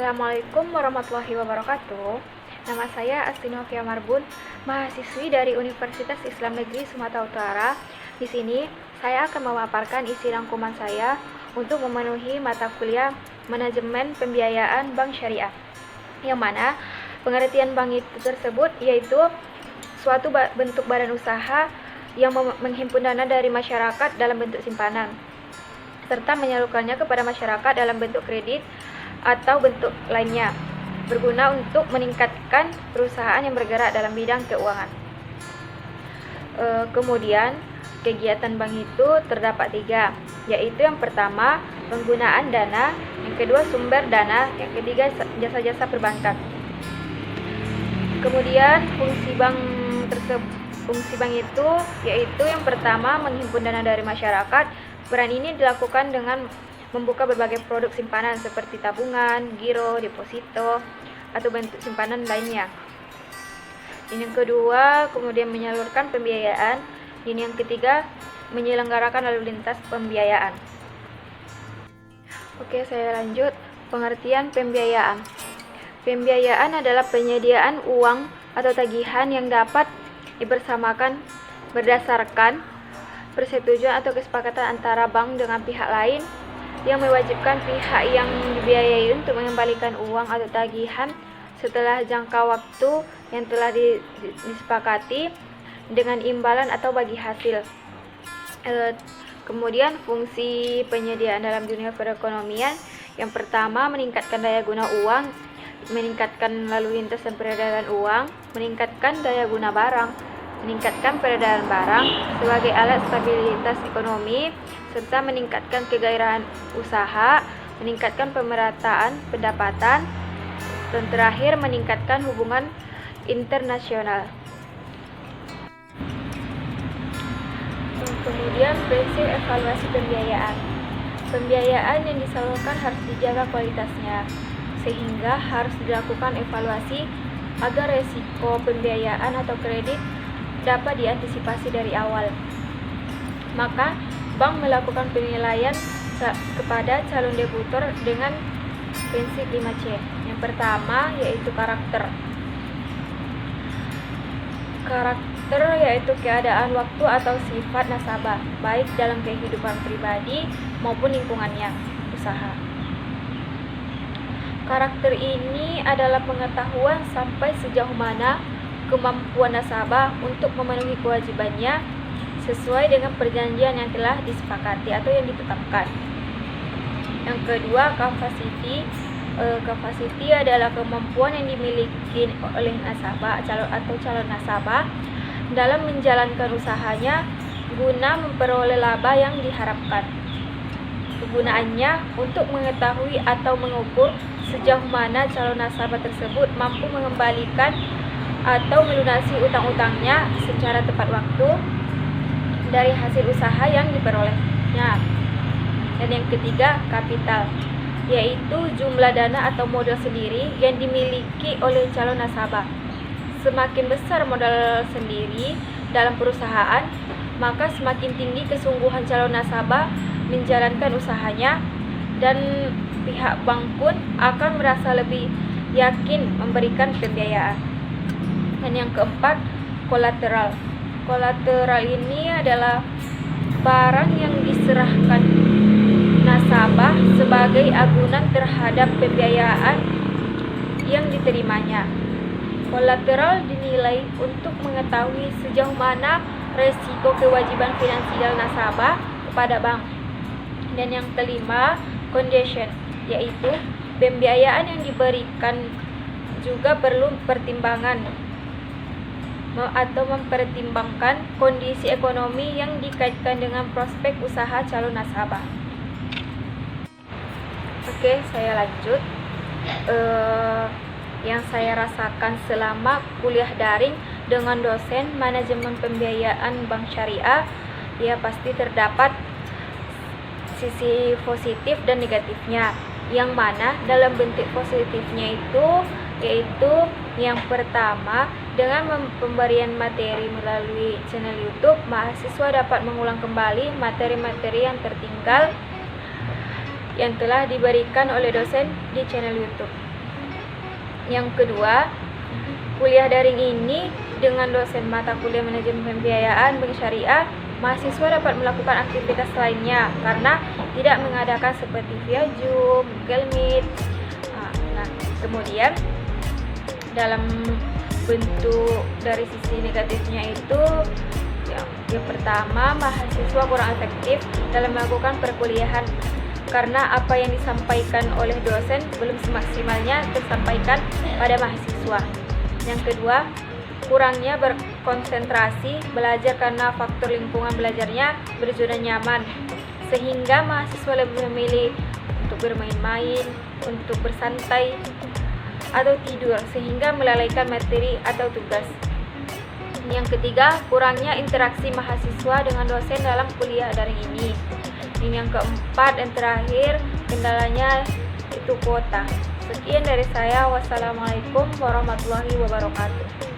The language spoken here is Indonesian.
Assalamualaikum warahmatullahi wabarakatuh. Nama saya Asti Novia Marbun, mahasiswi dari Universitas Islam Negeri Sumatera Utara. Di sini saya akan memaparkan isi rangkuman saya untuk memenuhi mata kuliah Manajemen Pembiayaan Bank Syariah, yang mana pengertian bank itu tersebut yaitu suatu bentuk badan usaha yang menghimpun dana dari masyarakat dalam bentuk simpanan, serta menyalurkannya kepada masyarakat dalam bentuk kredit atau bentuk lainnya, berguna untuk meningkatkan perusahaan yang bergerak dalam bidang keuangan. Kemudian kegiatan bank itu terdapat 3, yaitu yang pertama penggunaan dana, yang kedua sumber dana, yang ketiga jasa-jasa perbankan. Kemudian fungsi bank itu yaitu yang pertama menghimpun dana dari masyarakat. Peran ini dilakukan dengan membuka berbagai produk simpanan seperti tabungan, giro, deposito, atau bentuk simpanan lainnya. Dan yang kedua, kemudian menyalurkan pembiayaan. Dan yang ketiga, menyelenggarakan lalu lintas pembiayaan. Oke, saya lanjut. Pengertian pembiayaan. Pembiayaan adalah penyediaan uang atau tagihan yang dapat dibersamakan berdasarkan persetujuan atau kesepakatan antara bank dengan pihak lain, yang mewajibkan pihak yang dibiayai untuk mengembalikan uang atau tagihan setelah jangka waktu yang telah disepakati dengan imbalan atau bagi hasil. Kemudian fungsi penyediaan dalam dunia perekonomian, yang pertama meningkatkan daya guna uang, meningkatkan lalu lintas dan peredaran uang, meningkatkan daya guna barang, meningkatkan peredaran barang sebagai alat stabilitas ekonomi, serta meningkatkan kegairahan usaha, meningkatkan pemerataan pendapatan, dan terakhir meningkatkan hubungan internasional. Kemudian prinsip evaluasi pembiayaan. Pembiayaan yang disalurkan harus dijaga kualitasnya, sehingga harus dilakukan evaluasi agar resiko pembiayaan atau kredit dapat diantisipasi dari awal. Maka, bank melakukan penilaian kepada calon debitur dengan prinsip 5C. Yang pertama yaitu karakter. Karakter yaitu keadaan waktu atau sifat nasabah, baik dalam kehidupan pribadi maupun lingkungannya usaha. Karakter ini adalah pengetahuan sampai sejauh mana kemampuan nasabah untuk memenuhi kewajibannya sesuai dengan perjanjian yang telah disepakati atau yang ditetapkan. Yang kedua, capacity. Capacity adalah kemampuan yang dimiliki oleh nasabah calon nasabah dalam menjalankan usahanya guna memperoleh laba yang diharapkan. Kegunaannya untuk mengetahui atau mengukur sejauh mana calon nasabah tersebut mampu mengembalikan atau melunasi utang-utangnya secara tepat waktu dari hasil usaha yang diperolehnya. Dan yang ketiga, kapital, yaitu jumlah dana atau modal sendiri yang dimiliki oleh calon nasabah. Semakin besar modal sendiri dalam perusahaan, maka semakin tinggi kesungguhan calon nasabah menjalankan usahanya, dan pihak bank pun akan merasa lebih yakin memberikan pembiayaan. Dan yang keempat, kolateral. Kolateral ini adalah barang yang diserahkan nasabah sebagai agunan terhadap pembiayaan yang diterimanya. Kolateral dinilai untuk mengetahui sejauh mana resiko kewajiban finansial nasabah kepada bank. Dan yang kelima, condition, yaitu pembiayaan yang diberikan juga perlu pertimbangan atau mempertimbangkan kondisi ekonomi yang dikaitkan dengan prospek usaha calon nasabah. Oke, saya lanjut. Yang saya rasakan selama kuliah daring dengan dosen manajemen pembiayaan bank syariah, ya pasti terdapat sisi positif dan negatifnya. Yang mana dalam bentuk positifnya itu yaitu yang pertama, dengan pemberian materi melalui channel YouTube, mahasiswa dapat mengulang kembali materi-materi yang tertinggal yang telah diberikan oleh dosen di channel YouTube. Yang kedua, kuliah daring ini dengan dosen mata kuliah manajemen pembiayaan bank syariah, mahasiswa dapat melakukan aktivitas lainnya karena tidak mengadakan seperti via Zoom, Google Meet. Nah, kemudian dalam bentuk dari sisi negatifnya itu yang pertama, mahasiswa kurang efektif dalam melakukan perkuliahan karena apa yang disampaikan oleh dosen belum semaksimalnya tersampaikan pada mahasiswa. Yang kedua, kurangnya berkonsentrasi belajar karena faktor lingkungan belajarnya berzona nyaman, sehingga mahasiswa lebih memilih untuk bermain-main, untuk bersantai, atau tidur, sehingga melalaikan materi atau tugas. Yang ketiga, kurangnya interaksi mahasiswa dengan dosen dalam kuliah daring ini. Yang keempat dan terakhir, kendalanya itu kuota. Sekian dari saya. Wassalamualaikum warahmatullahi wabarakatuh.